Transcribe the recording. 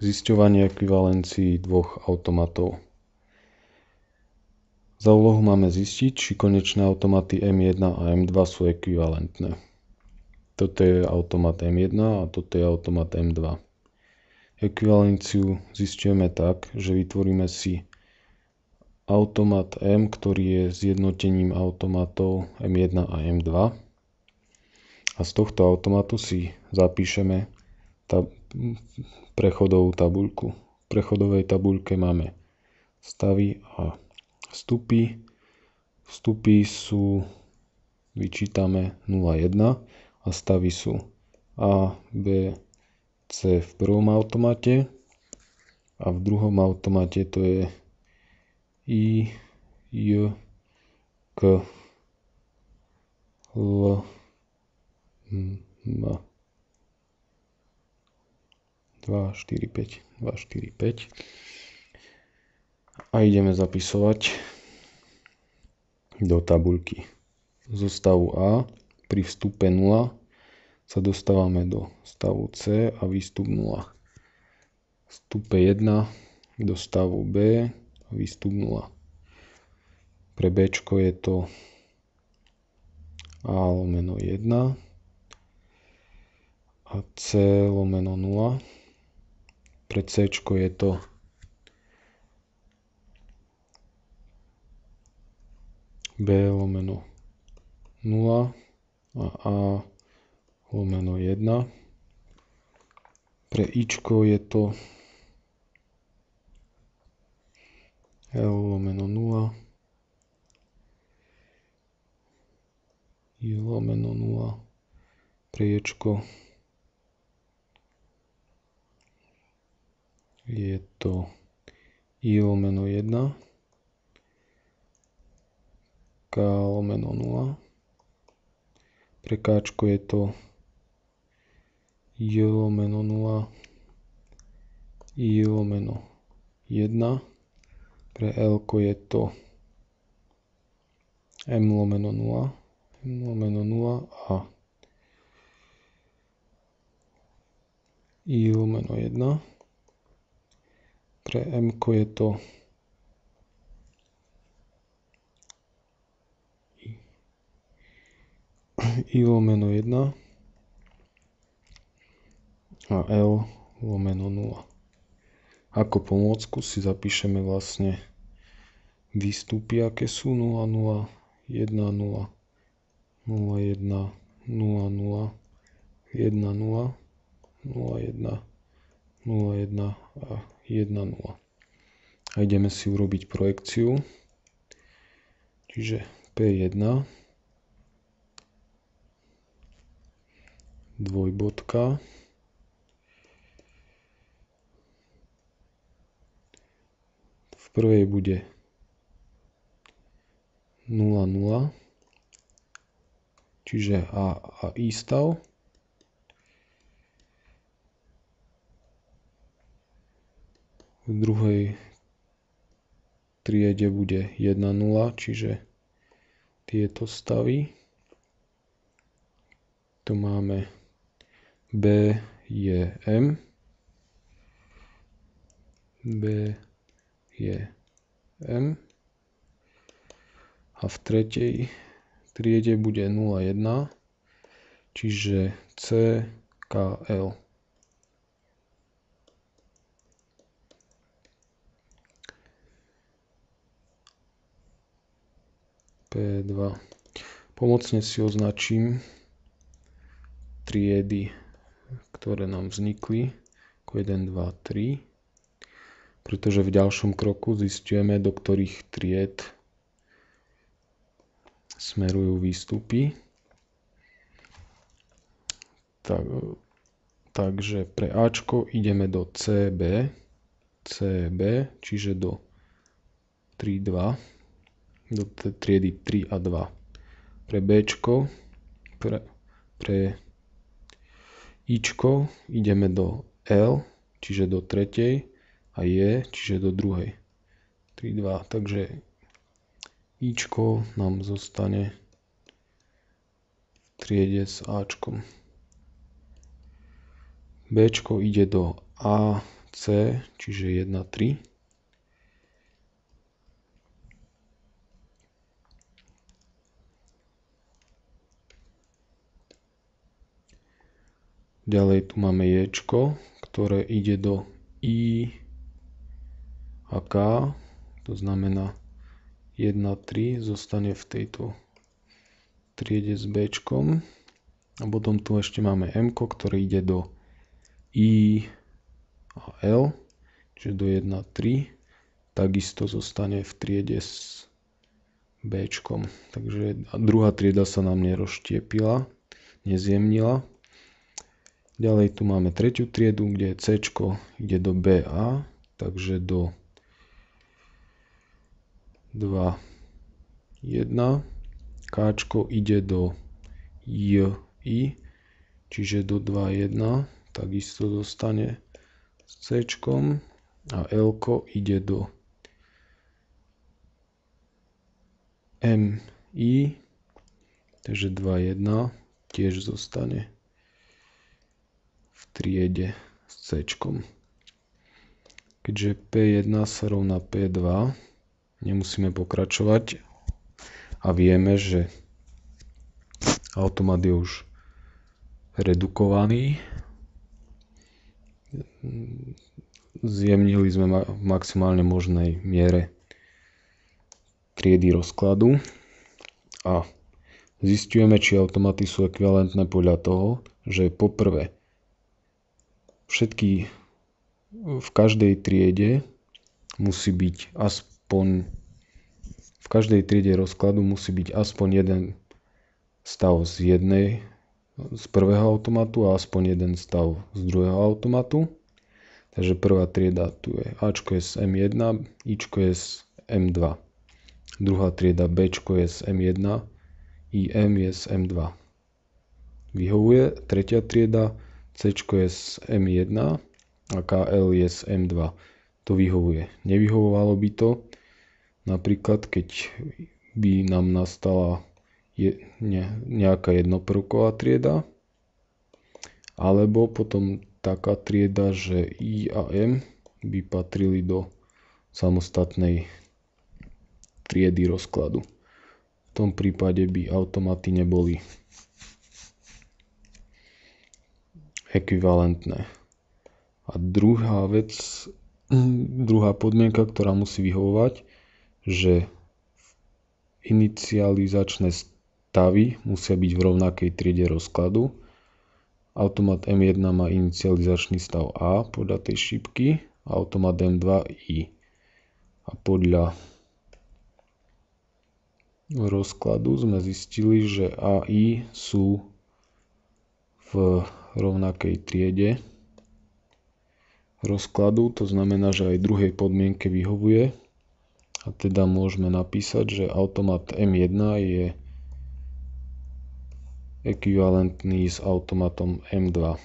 Zisťovanie ekvivalencií dvoch automatov. Za úlohu máme zistiť, či konečné automaty M1 a M2 sú ekvivalentné. Toto je automat M1 a toto je automat M2. Ekvivalenciu zisťujeme tak, že vytvoríme si automat M, ktorý je zjednotením automatov M1 a M2. A z tohto automatu si zapíšeme prechodovú tabuľku. V prechodovej tabuľke máme stavy a vstupy. Vstupy sú, vyčítame 0,1 a stavy sú A, B, C v prvom automate a v druhom automate to je I, J, K, L, M, 2, 4, 5 a ideme zapisovať do tabuľky. Zo stavu A pri vstupe 0 sa dostávame do stavu C a výstup 0. Vstupe 1 do stavu B a výstup 0. Pre B je to A lomeno 1 a C lomeno 0. Pre C je to B lomeno 0 a A lomeno 1. Pre I je to L lomeno 0, I lomeno 0. Pre J je to I lomeno 1, K lomeno 0. Pre K je to J lomeno 0, I lomeno 1. Pre L je to M lomeno 0, a I lomeno 1. Pre M je to I lomeno 1 a L lomeno 0. Ako pomôcku si zapíšeme vlastne výstupy, aké sú 0, 0, 1, 0, 0, 1, 0, 0, 1, 0, 0, 1, 0, 1 a 1, 0. A ideme si urobiť projekciu. Čiže P1 dvojbodka v prvej bude 0, 0, čiže A a I stav. V druhej triede bude 1, 0, čiže tieto stavy. Tu máme B je M, B je M a v tretej triede bude 0, 1, čiže C, K, L. P2. Pomocne si označím triedy, ktoré nám vznikli, ako 1, 2, 3, pretože v ďalšom kroku zisťujeme, do ktorých tried smerujú výstupy. Takže pre Ačko ideme do CB, čiže do 3, 2, do triedy 3 a 2. Pre Bčko, pre Ičko ideme do L, čiže do tretej, a J, čiže do druhej. 3, 2, takže Ičko nám zostane v triede s Ačkom. Bčko ide do A, C, čiže 1, 3. Ďalej tu máme Jčko, ktoré ide do I a K, to znamená 1, 3 zostane v tejto triede s Bčkom. A potom tu ešte máme M, ktoré ide do I a L, čiže do 1, 3, takisto zostane v triede s Bčkom. Takže druhá trieda sa nám nerozštiepila, nezjemnila. Ďalej tu máme tretiu triedu, kde Cčko ide do BA, takže do 2, 1. Kčko ide do JI, čiže do 2, 1. Takisto zostane s Cčkom. A Lko ide do MI, takže 2, 1. Tiež zostane v triede s Cčkom. Keďže P1 sa rovná P2, nemusíme pokračovať a vieme, že automat je už redukovaný. Zjemnili sme v maximálne možnej miere triedy rozkladu a zisťujeme, či automaty sú ekvivalentné podľa toho, že poprvé v každej triede musí byť aspoň v každej triede rozkladu musí byť aspoň jeden stav z prvého automatu a aspoň jeden stav z druhého automatu. Takže prvá trieda tu je Ačko je z M1, Ičko je z M2. Druhá trieda Bčko je z M1, IM je z M2. Vyhovuje. Tretia trieda Cčko je z M1 a KL je z M2. To vyhovuje. Nevyhovovalo by to napríklad, keď by nám nastala nejaká jednoprvková trieda, alebo potom taká trieda, že I a M by patrili do samostatnej triedy rozkladu. V tom prípade by automaty neboli ekvivalentné. A druhá podmienka, ktorá musí vyhovovať, že inicializačné stavy musia byť v rovnakej triede rozkladu. Automat M1 má inicializačný stav A podľa tej šípky, automat M2 I. A podľa rozkladu sme zistili, že A a I sú v rovnakej triede rozkladu, to znamená, že aj druhej podmienke vyhovuje. A teda môžeme napísať, že automat M1 je ekvivalentný s automatom M2.